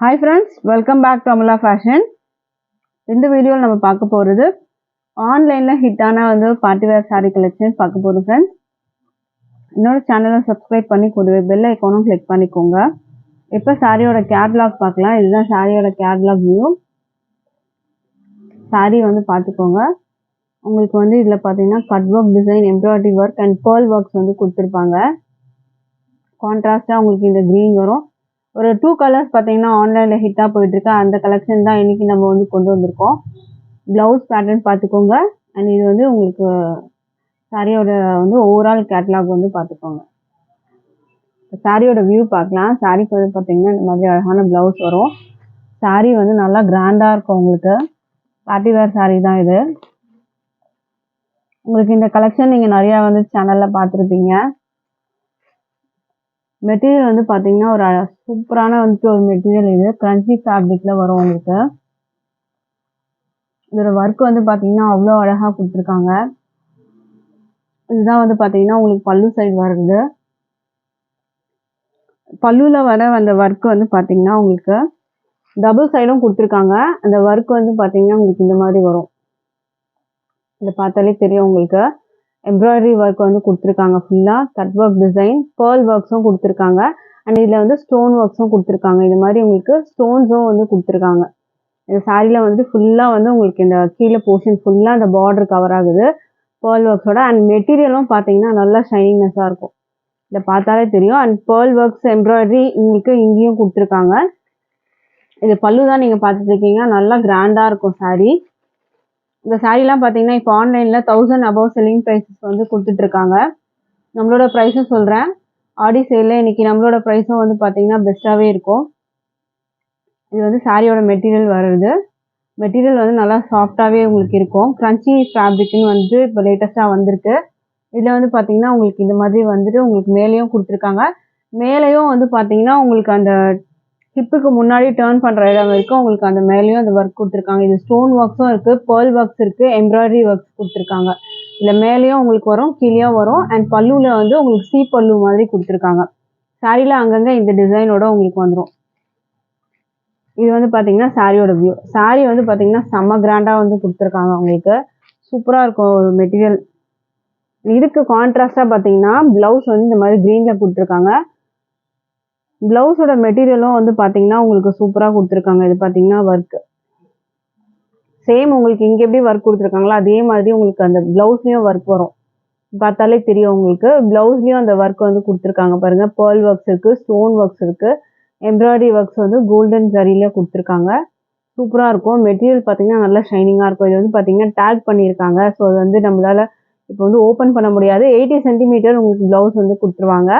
Hi friends, welcome back to Amala Fashion. இந்த வீடியோல நம்ம பார்க்க போறது ஆன்லைன்ல ஹிட்டான பார்ட்டி வேர் saree collections பார்க்க போறோம் friends. என்னோட சேனலை subscribe பண்ணி கூடவே bell ஐகானும் click பண்ணிக்கோங்க. இப்போ சாரியோட catalog பார்க்கலாம். இதுதான் சாரியோட catalog view. saree பார்த்துக்கோங்க. உங்களுக்கு இதுல பாத்தீங்கன்னா cut work design, embroidery work and pearl works கொடுத்திருப்பாங்க. கான்ட்ராஸ்டா உங்களுக்கு இந்த green வரும். ஒரு 2 கலர்ஸ் பாத்தீங்கன்னா ஆன்லைன்ல ஹிட்டா போயிட்டு இருக்கு. அந்த கலெக்ஷன் தான் இன்னைக்கு நம்ம கொண்டு வந்திருக்கோம். ப்ளவுஸ் பேட்டர்ன் பாத்துக்கோங்க. அண்ட் இது உங்களுக்கு சாரியோட ஓவரால் கேட்டலாக் பாத்துக்கோங்க. சாரியோட வியூ பார்க்கலாம். சாரிக்கு பாத்தீங்கன்னா இந்த மாதிரி அழகான ப்ளவுஸ் வரும். சாரி நல்லா கிராண்டா இருக்கும் உங்களுக்கு. பார்ட்டி வேர் சாரி தான் இது. உங்களுக்கு இந்த கலெக்ஷன் நீங்க நிறைய சேனல்ல பார்த்திருப்பீங்க. மெட்டீரியல் பாத்தீங்கன்னா ஒரு சூப்பரான ஒரு மெட்டீரியல். இது கிரன்ச்சி ஃபேப்ரிக்ல வரும் உங்களுக்கு. இதோட ஒர்க் பாத்தீங்கன்னா அவ்வளோ அழகா கொடுத்துருக்காங்க. இதுதான் பாத்தீங்கன்னா உங்களுக்கு பல்லு சைடு வருது. பல்லுல வர அந்த ஒர்க் பாத்தீங்கன்னா உங்களுக்கு டபுள் சைடும் கொடுத்துருக்காங்க. அந்த ஒர்க் பாத்தீங்கன்னா உங்களுக்கு இந்த மாதிரி வரும். இதை பார்த்தாலே தெரியும் உங்களுக்கு. எம்ப்ராய்டரி ஒர்க் கொடுத்துருக்காங்க. ஃபுல்லா கட் ஒர்க் டிசைன், பேர்ல் ஒர்க்ஸும் கொடுத்துருக்காங்க. அண்ட் இதுல ஸ்டோன் ஒர்க்ஸும் கொடுத்துருக்காங்க. இது மாதிரி உங்களுக்கு ஸ்டோன்ஸும் கொடுத்துருக்காங்க. இந்த சாரியில ஃபுல்லா உங்களுக்கு இந்த கீழே போர்ஷன் ஃபுல்லா அந்த பார்டர் கவர் ஆகுது பேர்ல் ஒர்க்ஸோட. அண்ட் மெட்டீரியலும் பாத்தீங்கன்னா நல்லா ஷைனிங்னஸா இருக்கும். இதை பார்த்தாலே தெரியும். அண்ட் பேர்ல் ஒர்க்ஸ் எம்ப்ராய்டரி உங்களுக்கு இங்கேயும் கொடுத்துருக்காங்க. இது பல்லு தான் நீங்க பார்த்துட்டு இருக்கீங்க. நல்லா கிராண்டா இருக்கும் சாரி. இந்த சாரீலாம் பார்த்தீங்கன்னா இப்போ ஆன்லைனில் 1000 above செல்லிங் ப்ரைஸஸ் கொடுத்துட்டு இருக்காங்க. நம்மளோட ப்ரைஸும் சொல்கிறேன். ஆடி சேலில் இன்னைக்கு நம்மளோட ப்ரைஸும் பார்த்தீங்கன்னா பெஸ்ட்டாகவே இருக்கும். இது சாரியோட மெட்டீரியல் வருது. மெட்டீரியல் நல்லா சாஃப்டாகவே உங்களுக்கு இருக்கும். கிரன்ச்சி ஃபேப்ரிக்னு இப்போ லேட்டஸ்ட்டாக வந்திருக்கு. இதில் பார்த்தீங்கன்னா உங்களுக்கு இந்த மாதிரி உங்களுக்கு மேலேயும் கொடுத்துருக்காங்க. மேலேயும் பார்த்தீங்கன்னா உங்களுக்கு அந்த ஹிப்புக்கு முன்னாடி டர்ன் பண்ற இடம் வரைக்கும் உங்களுக்கு அந்த மேலேயும் அந்த ஒர்க் கொடுத்துருக்காங்க. இது ஸ்டோன் ஒர்க்ஸும் இருக்கு, பேர்ல் ஒர்க்ஸ் இருக்கு, எம்ப்ராய்டரி ஒர்க்ஸ் கொடுத்துருக்காங்க. இல்லை மேலேயும் உங்களுக்கு வரும், கீழேயும் வரும். அண்ட் பல்லுல உங்களுக்கு சி பல்லு மாதிரி கொடுத்துருக்காங்க. சாரியில அங்கங்க இந்த டிசைனோட உங்களுக்கு வந்துடும். இது பாத்தீங்கன்னா சாரியோட வியூ. சாரி பாத்தீங்கன்னா செம்ம கிராண்டா கொடுத்துருக்காங்க உங்களுக்கு. சூப்பரா இருக்கும் ஒரு மெட்டீரியல். இதுக்கு கான்ட்ராஸ்டா பாத்தீங்கன்னா பிளவுஸ் இந்த மாதிரி கிரீன்ல கொடுத்துருக்காங்க. பிளவுஸோட மெட்டீரியலும் பாத்தீங்கன்னா உங்களுக்கு சூப்பரா கொடுத்துருக்காங்க. இது பாத்தீங்கன்னா ஒர்க் சேம் உங்களுக்கு இங்க எப்படி ஒர்க் கொடுத்துருக்காங்களோ அதே மாதிரி உங்களுக்கு அந்த பிளவுஸ்லயும் ஒர்க் வரும். பார்த்தாலே தெரியும் உங்களுக்கு. பிளவுஸ்லயும் அந்த ஒர்க் கொடுத்துருக்காங்க பாருங்க. பேர்ல் ஒர்க்ஸ் இருக்கு, ஸ்டோன் ஒர்க்ஸ் இருக்கு, எம்ப்ராய்டரி ஒர்க்ஸ் கோல்டன் ஜரியில கொடுத்துருக்காங்க. சூப்பரா இருக்கும். மெட்டீரியல் பாத்தீங்கன்னா நல்லா ஷைனிங்கா இருக்கும். இது பாத்தீங்கன்னா டேக் பண்ணியிருக்காங்க. ஸோ அது நம்மளால இப்போ ஓப்பன் பண்ண முடியாது. 80 சென்டிமீட்டர் உங்களுக்கு பிளவுஸ் கொடுத்துருவாங்க.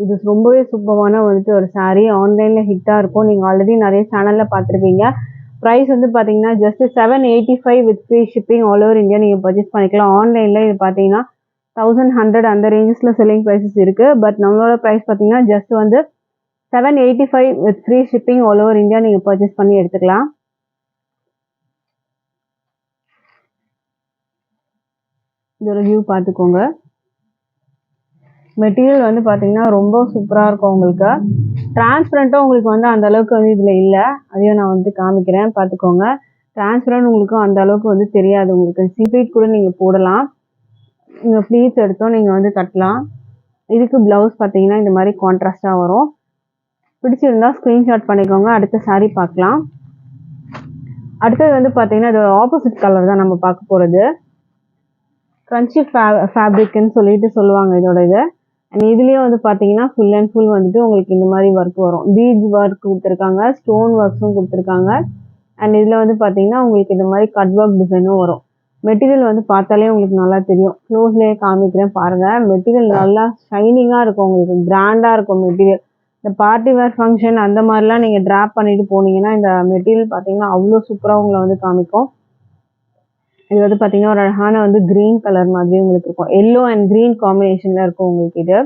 இது ரொம்பவே சூப்பரான ஒரு சாரீ. ஆன்லைன்ல ஹிட்டா இருக்கும். நீங்க ஆல்ரெடி நிறைய சேனல்ல பார்த்துருப்பீங்க. ப்ரைஸ் பாத்தீங்கன்னா just 785 with free shipping all over India நீங்க பர்ச்சேஸ் பண்ணிக்கலாம். ஆன்லைன்ல இது பாத்தீங்கன்னா 1100 அந்த ரேஞ்சஸ்ல செல்லிங் ப்ரைஸஸ் இருக்கு. பட் நம்மளோட ப்ரைஸ் பாத்தீங்கன்னா just 785 with free shipping all over India நீங்க பர்ச்சேஸ் பண்ணி எடுத்துக்கலாம். இதோட வியூ பார்த்துக்கோங்க. மெட்டீரியல் பாத்தீங்கன்னா ரொம்ப சூப்பரா இருக்கும் உங்களுக்கு. டிரான்ஸ்பரண்ட்டும் உங்களுக்கு அந்த அளவுக்கு இதுல இல்ல. அதையும் நான் காமிக்கிறேன் பார்த்துக்கோங்க. டிரான்ஸ்பரண்ட் உங்களுக்கு அந்த அளவுக்கு தெரியாது. உங்களுக்கு சிபிட் கூட நீங்க போடலாம். நீங்க ப்ளீட்ஸ் எடுத்தோம் நீங்க கட்டலாம். இதுக்கு பிளவுஸ் பாத்தீங்கன்னா இந்த மாதிரி கான்ட்ராஸ்டா வரும். பிடிச்சிருந்தா ஸ்கிரீன்ஷாட் பண்ணிக்கோங்க. அடுத்த சாரி பார்க்கலாம். அடுத்தது பாத்தீங்கன்னா இது ஆப்போசிட் கலர் தான் நம்ம பார்க்க போறது. கிரன்ச்சி ஃபேப்ரிக்னு சொல்லுவாங்க இதோட இது. அண்ட் இதுலயும் பாத்தீங்கன்னா ஃபுல் அண்ட் ஃபுல் உங்களுக்கு இந்த மாதிரி ஒர்க் வரும். பீட்ஸ் ஒர்க் கொடுத்துருக்காங்க, ஸ்டோன் ஒர்க்ஸும் கொடுத்துருக்காங்க. அண்ட் இதுல பாத்தீங்கன்னா உங்களுக்கு இந்த மாதிரி கட் ஒர்க் டிசைனும் வரும். மெட்டீரியல் பார்த்தாலே உங்களுக்கு நல்லா தெரியும். க்ளோஸ்லயே காமிக்கிறேன் பாருங்க. மெட்டீரியல் நல்லா ஷைனிங்கா இருக்கும் உங்களுக்கு. கிராண்டா இருக்கும் மெட்டீரியல். இந்த பார்ட்டி வேர் ஃபங்க்ஷன் அந்த மாதிரிலாம் நீங்க டிராப் பண்ணிட்டு போனீங்கன்னா இந்த மெட்டீரியல் பாத்தீங்கன்னா அவ்வளோ சூப்பரா உங்களை காமிக்கும். இது பாத்தீங்கன்னா ஒரு அழகான கிரீன் கலர் மாதிரி உங்களுக்கு இருக்கும். எல்லோ அண்ட் கிரீன் காம்பினேஷன்ல இருக்கும் உங்களுக்கு இது.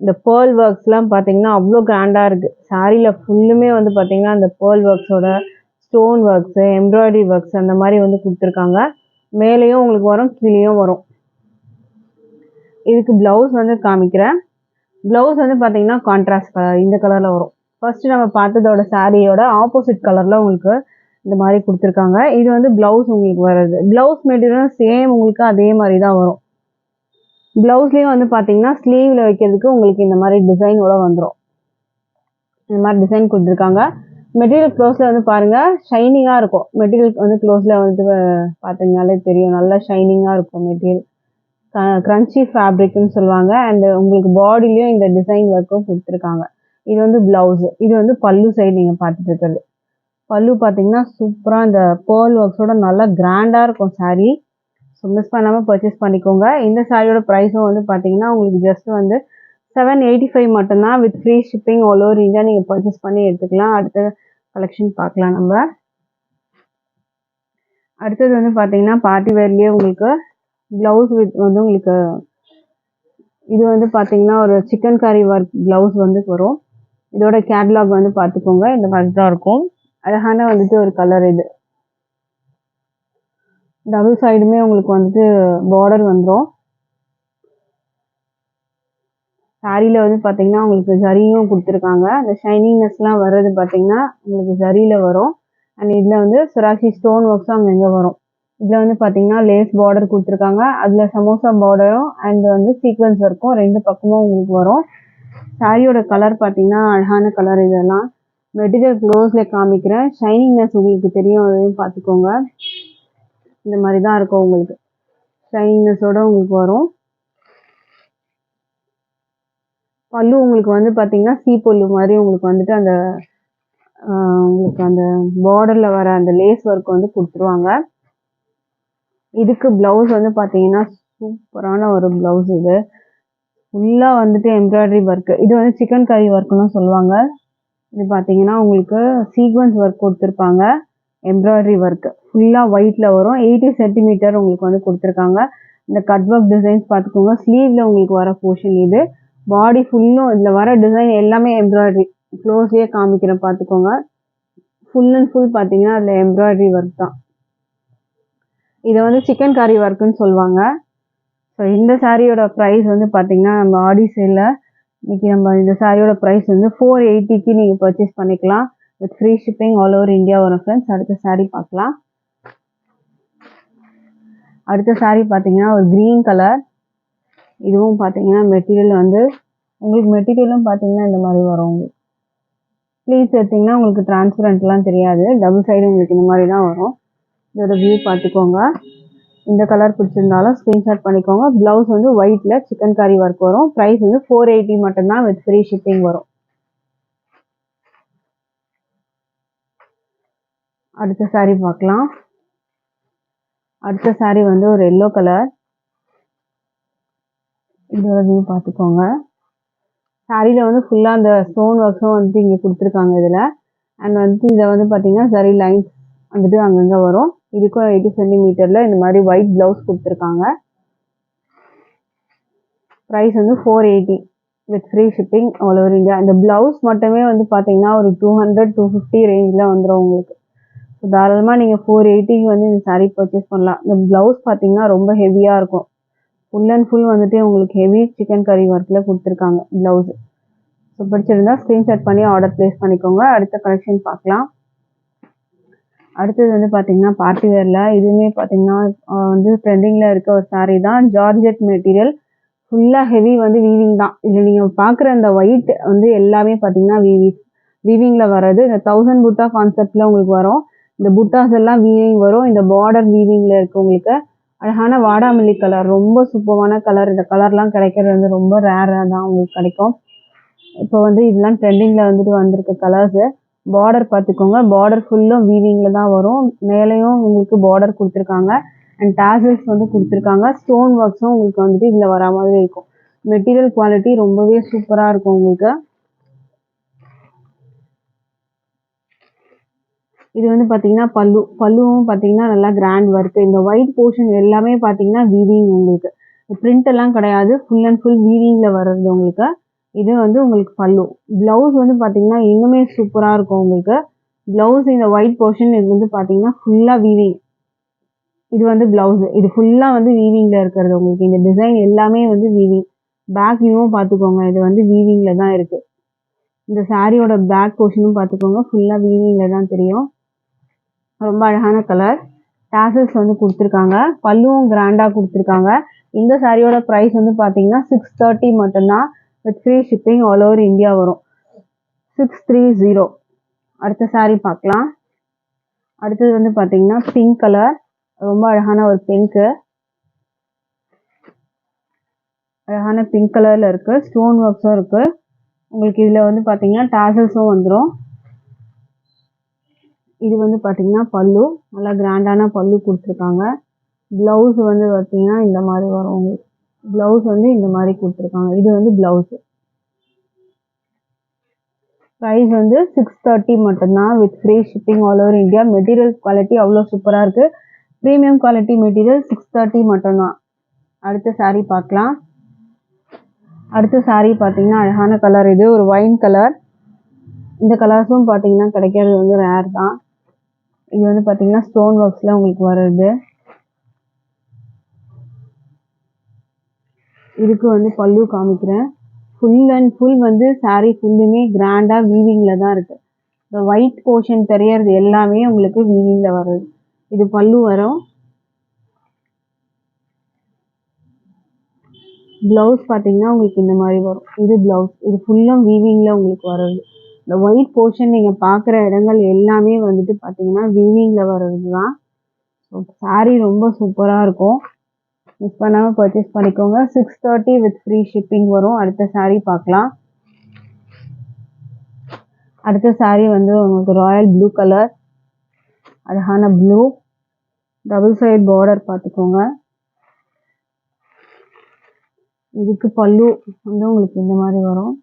இந்த பேர்ல் ஒர்க்ஸ் எல்லாம் பாத்தீங்கன்னா அவ்வளோ கிராண்டா இருக்கு. சாரியில ஃபுல்லுமே பாத்தீங்கன்னா இந்த பேர்ல் ஒர்க்ஸோட ஸ்டோன் ஒர்க்ஸ், எம்ப்ராய்டரி ஒர்க்ஸ் அந்த மாதிரி கொடுத்துருக்காங்க. மேலேயும் உங்களுக்கு வரும், கீழேயும் வரும். இதுக்கு பிளவுஸ் காமிக்கிறேன். பிளவுஸ் பாத்தீங்கன்னா கான்ட்ராஸ்ட் கலர் இந்த கலர்ல வரும். ஃபர்ஸ்ட் நம்ம பார்த்ததோட சாரியோட ஆப்போசிட் கலர்ல உங்களுக்கு இந்த மாதிரி கொடுத்துருக்காங்க. இது வந்து பிளவுஸ் உங்களுக்கு வருது. பிளவுஸ் மெட்டீரியலும் சேம் உங்களுக்கு அதே மாதிரி தான் வரும். பிளவுஸ்லேயும் வந்து பார்த்தீங்கன்னா ஸ்லீவில் வைக்கிறதுக்கு உங்களுக்கு இந்த மாதிரி டிசைனோட வந்துடும். இந்த மாதிரி டிசைன் கொடுத்துருக்காங்க. மெட்டீரியல் க்ளோஸில் வந்து பாருங்கள் ஷைனிங்காக இருக்கும். மெட்டீரியல் வந்து க்ளோஸில் வந்து பார்த்தீங்கனாலே தெரியும், நல்லா ஷைனிங்காக இருக்கும் மெட்டீரியல். க்ரன்ச்சி ஃபேப்ரிக்னு சொல்லுவாங்க. அண்ட் உங்களுக்கு பாடிலையும் இந்த டிசைன் ஒர்க்கும் கொடுத்துருக்காங்க. இது வந்து பிளவுஸ். இது வந்து பல்லு சைடு நீங்கள் பார்த்துட்டு இருக்கிறது. பல்லு பார்த்தீங்கன்னா சூப்பராக இந்த பேர்ல் ஒர்க்ஸோட நல்லா கிராண்டாக இருக்கும் சாரீ. ஸோ மிஸ் பண்ணாமல் பர்ச்சேஸ் பண்ணிக்கோங்க. இந்த சாரியோட ப்ரைஸும் வந்து பார்த்தீங்கன்னா உங்களுக்கு ஜஸ்ட் வந்து 785 மட்டும்தான். With free shipping all over India நீங்கள் பர்ச்சேஸ் பண்ணி எடுத்துக்கலாம். அடுத்த கலெக்ஷன் பார்க்கலாம் நம்ம. அடுத்தது வந்து பார்த்தீங்கன்னா பார்ட்டி வேர்லேயே உங்களுக்கு ப்ளவுஸ் வித் வந்து உங்களுக்கு இது வந்து பார்த்தீங்கன்னா ஒரு சிக்கன் கறி ஒர்க் ப்ளவுஸ் வந்து வரும். இதோட கேட்லாக் வந்து பார்த்துக்கோங்க. இந்த மாதிரி தான் இருக்கும். அழகான வந்துட்டு ஒரு கலர் இது. டபுள் சைடுமே உங்களுக்கு வந்துட்டு பார்டர் வந்துடும். சாரியில் வந்து பார்த்தீங்கன்னா உங்களுக்கு ஜரியும் கொடுத்துருக்காங்க. அந்த ஷைனிங்னஸ்லாம் வர்றது பார்த்தீங்கன்னா உங்களுக்கு ஜரியில் வரும். அண்ட் இதில் வந்து சொராக்சி ஸ்டோன் ஒர்க்ஸும் அங்கங்கே வரும். இதில் வந்து பார்த்தீங்கன்னா லேஸ் பார்டர் கொடுத்துருக்காங்க. அதில் சமோசா பார்டரும் அண்ட் வந்து சீக்வன்ஸ் ஒர்க்கும் ரெண்டு பக்கமும் உங்களுக்கு வரும். சாரியோட கலர் பார்த்தீங்கன்னா அழகான கலர். இதெல்லாம் மெட்டீரியல் க்ளோஸில் காமிக்கிறேன். ஷைனிங்னஸ் உங்களுக்கு தெரியும், அதையும் பார்த்துக்கோங்க. இந்த மாதிரி தான் இருக்கும் உங்களுக்கு. ஷைனிங்னஸோட உங்களுக்கு வரும். பல்லு உங்களுக்கு வந்து பார்த்தீங்கன்னா பல்லு மாதிரி உங்களுக்கு வந்துட்டு அந்த உங்களுக்கு அந்த பார்டரில் வர அந்த லேஸ் ஒர்க் வந்து கொடுத்துருவாங்க. இதுக்கு ப்ளவுஸ் வந்து பார்த்தீங்கன்னா சூப்பரான ஒரு ப்ளவுஸ். இது ஃபுல்லாக வந்துட்டு எம்ப்ராய்டரி ஒர்க்கு. இது வந்து சிக்கன் கறி ஒர்க்குன்னு சொல்லுவாங்க. இது பார்த்தீங்கன்னா உங்களுக்கு சீக்வன்ஸ் ஒர்க் கொடுத்துருப்பாங்க. எம்ப்ராய்டரி ஒர்க்கு ஃபுல்லாக ஒயிட்டில் வரும். 80 சென்டிமீட்டர் உங்களுக்கு வந்து கொடுத்துருக்காங்க. இந்த கட் ஒர்க் டிசைன்ஸ் பார்த்துக்கோங்க. ஸ்லீவில் உங்களுக்கு வர போர்ஷன் இது. பாடி ஃபுல்லும் இதில் வர டிசைன் எல்லாமே எம்ப்ராய்டரி. க்ளோஸ்லேயே காமிக்கிறேன் பார்த்துக்கோங்க. ஃபுல் அண்ட் ஃபுல் பார்த்தீங்கன்னா அதில் எம்ப்ராய்டரி ஒர்க் தான். இதை வந்து சிக்கன் கறி ஒர்க்குன்னு சொல்லுவாங்க. ஸோ இந்த சாரியோட ப்ரைஸ் வந்து பார்த்தீங்கன்னா நம்ம ஆடி சேலில் இன்றைக்கி நம்ம இந்த சாரியோட ப்ரைஸ் வந்து 480க்கு நீங்கள் பர்ச்சேஸ் பண்ணிக்கலாம். With free shipping all over India வரும் ஃப்ரெண்ட்ஸ். அடுத்த சாரீ பார்க்கலாம். அடுத்த சாரீ பார்த்தீங்கன்னா ஒரு க்ரீன் கலர். இதுவும் பார்த்தீங்கன்னா மெட்டீரியல் வந்து உங்களுக்கு மெட்டீரியலும் பார்த்தீங்கன்னா இந்த மாதிரி வரும். உங்களுக்கு ப்ளீட்ஸ் எடுத்திங்கன்னா உங்களுக்கு டிரான்ஸ்பரண்ட்லாம் தெரியாது. டபுள் சைடு உங்களுக்கு இந்த மாதிரி தான் வரும். இதோட வியூ பார்த்துக்கோங்க. இந்த கலர் பிடிச்சிருந்தாலும் ஸ்க்ரீன்ஷாட் பண்ணிக்கோங்க. ப்ளவுஸ் வந்து ஒயிட்டில் சிக்கன் கறி ஒர்க் வரும். ப்ரைஸ் வந்து 480 மட்டும்தான். வித் ஃப்ரீ ஷிப்பிங் வரும். அடுத்த சாரீ பார்க்கலாம். அடுத்த சாரீ வந்து ஒரு எல்லோ கலர். இதோட வியூ பார்த்துக்கோங்க. சாரியில் வந்து ஃபுல்லாக அந்த ஸ்டோன் ஒர்க்ஸும் வந்துட்டு இங்கே கொடுத்துருக்காங்க இதில். அண்ட் வந்துட்டு இதை வந்து பார்த்தீங்கன்னா சரி லைன்ஸ் வந்துட்டு அங்கங்கே வரும். இதுக்கும் 80 சென்டிமீட்டரில் இந்த மாதிரி ஒயிட் ப்ளவுஸ் கொடுத்துருக்காங்க. ப்ரைஸ் வந்து 480 with free shipping all over India. இந்த ப்ளவுஸ் மட்டுமே வந்து பார்த்தீங்கன்னா ஒரு 200-250 ரேஞ்சில் வந்துடும் உங்களுக்கு. ஸோ தாராளமாக நீங்கள் 480க்கு வந்து இந்த சாரீ பர்ச்சேஸ் பண்ணலாம். இந்த ப்ளவுஸ் பார்த்தீங்கன்னா ரொம்ப ஹெவியாக இருக்கும். ஃபுல் அண்ட் ஃபுல் வந்துட்டு உங்களுக்கு ஹெவி சிக்கன் கறி ஒர்க்கில் கொடுத்துருக்காங்க ப்ளவுஸு. ஸோ பிடிச்சிருந்தா ஸ்க்ரீன்ஷாட் பண்ணி ஆர்டர் ப்ளேஸ் பண்ணிக்கோங்க. அடுத்த கலெக்ஷன் பார்க்கலாம். அடுத்தது வந்து பார்த்தீங்கன்னா பார்ட்டி வேரில் இதுவுமே பார்த்தீங்கன்னா வந்து ட்ரெண்டிங்கில் இருக்க ஒரு சாரீ தான். ஜார்ஜெட் மெட்டீரியல் ஃபுல்லாக ஹெவி வந்து வீவிங் தான். இதில் நீங்கள் பார்க்குற அந்த ஒயிட் வந்து எல்லாமே பார்த்தீங்கன்னா வீவிங்கில் வர்றது. இந்த 1000 புட்டா கான்செப்டில் உங்களுக்கு வரும். இந்த புட்டாஸ் எல்லாம் வீவிங் வரும். இந்த பார்டர் வீவிங்கில் இருக்குது உங்களுக்கு. அழகான வாடாமல்லி கலர், ரொம்ப சூப்பரான கலர். இந்த கலர்லாம் கிடைக்கிறது வந்து ரொம்ப ரேராக தான் உங்களுக்கு கிடைக்கும். இப்போ வந்து இதெல்லாம் ட்ரெண்டிங்கில் வந்துட்டு வந்திருக்க கலர்ஸு. பார்டர் பார்த்துக்கோங்க. பார்டர் ஃபுல்லும் வீவிங்கில் தான் வரும். மேலேயும் உங்களுக்கு பார்டர் கொடுத்துருக்காங்க. அண்ட் டாசல்ஸ் வந்து கொடுத்துருக்காங்க. ஸ்டோன் ஒர்க்ஸும் உங்களுக்கு வந்துட்டு இதில் வர மாதிரி இருக்கும். மெட்டீரியல் குவாலிட்டி ரொம்பவே சூப்பராக இருக்கும் உங்களுக்கு. இது வந்து பார்த்தீங்கன்னா பல்லுவும் பார்த்தீங்கன்னா நல்லா கிராண்ட் ஒர்க்கு. இந்த ஒயிட் போர்ஷன் எல்லாமே பார்த்தீங்கன்னா வீவிங் உங்களுக்கு. பிரிண்ட் எல்லாம் கிடையாது. ஃபுல் அண்ட் ஃபுல் வீவிங்கில் வர்றது உங்களுக்கு. இது வந்து உங்களுக்கு பல்லு. ப்ளவுஸ் வந்து பார்த்தீங்கன்னா இன்னுமே சூப்பராக இருக்கும் உங்களுக்கு. ப்ளவுஸ் இந்த ஒயிட் போர்ஷன் இது வந்து பார்த்தீங்கன்னா ஃபுல்லாக வீவிங். இது வந்து ப்ளவுஸு. இது ஃபுல்லாக வந்து வீவிங்கில் இருக்கிறது உங்களுக்கு. இந்த டிசைன் எல்லாமே வந்து வீவிங். பேக் வியூவும் பார்த்துக்கோங்க. இது வந்து வீவிங்கில் தான் இருக்குது. இந்த சாரியோட பேக் போர்ஷனும் பார்த்துக்கோங்க, ஃபுல்லாக வீவிங்கில் தான் தெரியும். ரொம்ப அழகான கலர். டாசல்ஸ் வந்து கொடுத்துருக்காங்க. பல்லுவும் கிராண்டாக கொடுத்துருக்காங்க. இந்த சாரியோட ப்ரைஸ் வந்து பார்த்தீங்கன்னா 630 மட்டும்தான். With free shipping all over India வரும். 630. அடுத்த சாரி பார்க்கலாம். அடுத்தது வந்து பார்த்தீங்கன்னா பிங்க் கலர். ரொம்ப அழகான ஒரு பிங்க்கு. அழகான பிங்க் கலரில் இருக்குது. ஸ்டோன் ஒர்க்ஸும் இருக்குது. உங்களுக்கு இதில் வந்து பார்த்தீங்கன்னா டாசல்ஸும் வந்துடும். இது வந்து பார்த்தீங்கன்னா பல்லு. நல்லா கிராண்டான பல்லு கொடுத்துருக்காங்க. ப்ளவுஸ் வந்து பார்த்தீங்கன்னா இந்த மாதிரி வரும் உங்களுக்கு. ப்ளவுஸ் வந்து இந்த மாதிரி கொடுத்துருக்காங்க. இது வந்து ப்ளவுஸு. ப்ரைஸ் வந்து 630 மட்டும்தான். With free shipping all over India. Material quality அவ்வளோ சூப்பராக இருக்குது. Premium quality material. 630 மட்டும்தான். அடுத்த சாரீ பார்க்கலாம். அடுத்த சாரீ பார்த்தீங்கன்னா அழகான கலர். இது ஒரு ஒயின் கலர். இந்த கலர்ஸும் பார்த்தீங்கன்னா கிடைக்கிறது வந்து ரேர் தான். இது வந்து பார்த்தீங்கன்னா ஸ்டோன் ஒர்க்ஸில் உங்களுக்கு வருது. இதுக்கு வந்து பல்லு காமிக்கிறேன். ஃபுல் அண்ட் ஃபுல் வந்து சாரீ ஃபுல்லுமே கிராண்டாக வீவிங்கில் தான் இருக்குது. இந்த ஒயிட் போர்ஷன் தெரியறது எல்லாமே உங்களுக்கு வீவிங்கில் வருது. இது பல்லு வரும். ப்ளவுஸ் பார்த்தீங்கன்னா உங்களுக்கு இந்த மாதிரி வரும். இது ப்ளவுஸ். இது ஃபுல்லும் வீவிங்கில் உங்களுக்கு வருது. இந்த ஒயிட் போர்ஷன் நீங்கள் பார்க்குற இடங்கள் எல்லாமே வந்துட்டு பார்த்தீங்கன்னா வீவிங்கில் வர்றது தான். ஸோ சாரீ ரொம்ப சூப்பராக இருக்கும். மிஸ் பண்ணாமல் பர்ச்சேஸ் பண்ணிக்கோங்க. 630 வித் ஃப்ரீ ஷிப்பிங் வரும். அடுத்த சாரீ பார்க்கலாம். அடுத்த சாரீ வந்து உங்களுக்கு ராயல் ப்ளூ கலர். அழகான ப்ளூ. டபுள் சைட் பார்டர் பார்த்துக்கோங்க. இதுக்கு பல்லு வந்து உங்களுக்கு இந்த மாதிரி வரும்.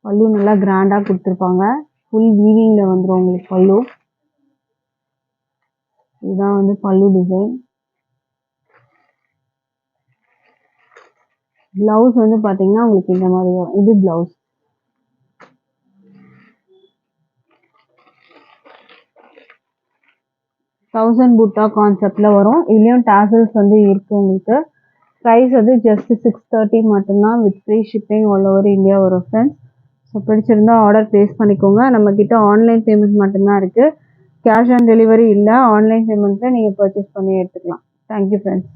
பல்லு நல்லா கிராண்டாக கொடுத்துருப்பாங்க. ஃபுல் வீவிங்கில் வந்துடும் உங்களுக்கு பல்லு. இதுதான் வந்து பல்லு டிசைன். ப்ளவுஸ் வந்து பார்த்தீங்கன்னா உங்களுக்கு இந்த மாதிரி வரும். இது ப்ளவுஸ். தௌசண்ட் புட்டா கான்செப்டில் வரும். இதுலேயும் டாசல்ஸ் வந்து இருக்குது உங்களுக்கு. ப்ரைஸ் வந்து ஜஸ்ட் 630 மட்டும்தான். With free shipping all over India வரும் ஃப்ரெண்ட்ஸ். ஸோ பிடிச்சிருந்தா ஆர்டர் ப்ளேஸ் பண்ணிக்கோங்க. நம்மக்கிட்ட ஆன்லைன் பேமெண்ட் மட்டும்தான் இருக்குது. கேஷ் ஆன் டெலிவரி இல்லை. ஆன்லைன் பேமெண்ட்டில் நீங்கள் பர்ச்சேஸ் பண்ணி எடுத்துக்கலாம். Thank you friends.